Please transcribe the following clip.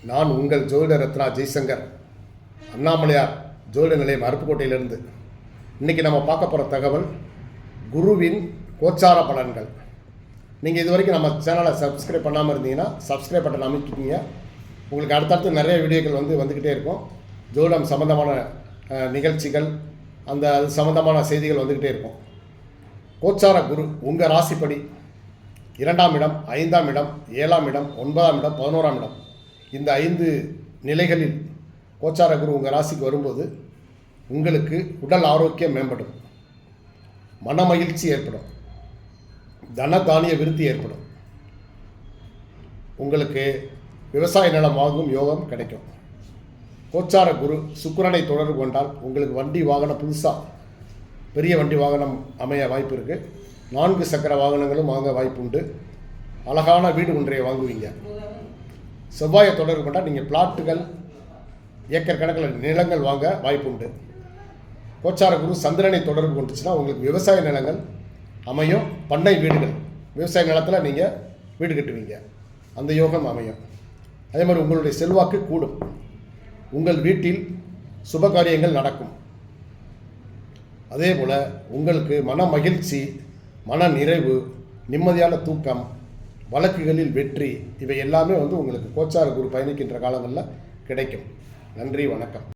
நான் உங்கள் ஜோதிட ரத்னா ஜெய்சங்கர், அண்ணாமலையார் ஜோதிட நிலையம் அருப்புக்கோட்டையிலிருந்து. இன்றைக்கி நம்ம பார்க்க போகிற தகவல் குருவின் கோச்சார பலன்கள். நீங்கள் இது வரைக்கும் நம்ம சேனலை சப்ஸ்கிரைப் பண்ணாமல் இருந்தீங்கன்னா சப்ஸ்கிரைப் பட்டன் அமைக்கிட்டீங்க. உங்களுக்கு அடுத்தடுத்து நிறைய வீடியோக்கள் வந்துக்கிட்டே இருக்கும். ஜோதிடம் சம்மந்தமான நிகழ்ச்சிகள், அது சம்மந்தமான செய்திகள் வந்துக்கிட்டே இருக்கும். கோச்சார குரு உங்கள் ராசிப்படி 2ஆம் இடம், 5ஆம் இடம், 7ஆம் இடம், 9ஆம் இடம், 11ஆம் இடம், இந்த 5 நிலைகளில் கோச்சார குரு உங்கள் ராசிக்கு வரும்போது உங்களுக்கு உடல் ஆரோக்கியம் மேம்படும், மன மகிழ்ச்சி ஏற்படும், தன தானிய விருத்தி ஏற்படும், உங்களுக்கு விவசாய நிலம் வாங்கும் யோகம் கிடைக்கும். கோச்சார குரு சுக்கிரனை தொடர்பு கொண்டால் உங்களுக்கு வண்டி வாகனம், புதுசாக பெரிய வண்டி வாகனம் அமைய வாய்ப்பு இருக்குது. 4 சக்கர வாகனங்களும் வாங்க வாய்ப்பு உண்டு. அழகான வீடு ஒன்றையை வாங்குவீங்க. செவ்வாயை தொடர்பு கொண்டால் நீங்கள் பிளாட்டுகள், ஏக்கர் கணக்கில் நிலங்கள் வாங்க வாய்ப்பு உண்டு. கோச்சார குரு சந்திரனை தொடர்பு கொண்டுச்சுன்னா உங்களுக்கு விவசாய நிலங்கள் அமையும், பண்ணை வீடுகள், விவசாய நிலத்தில் நீங்கள் வீடு கட்டுவீங்க, அந்த யோகம் அமையும். அதே மாதிரி உங்களுடைய செல்வாக்கு கூடும், உங்கள் வீட்டில் சுப காரியங்கள் நடக்கும். அதே போல் உங்களுக்கு மன மகிழ்ச்சி, மன நிறைவு, நிம்மதியான தூக்கம், வழக்குகளில் வெற்றி, இவை எல்லாமே உங்களுக்கு கோச்சார குரு பயணிக்கின்ற காலங்களில் கிடைக்கும். நன்றி, வணக்கம்.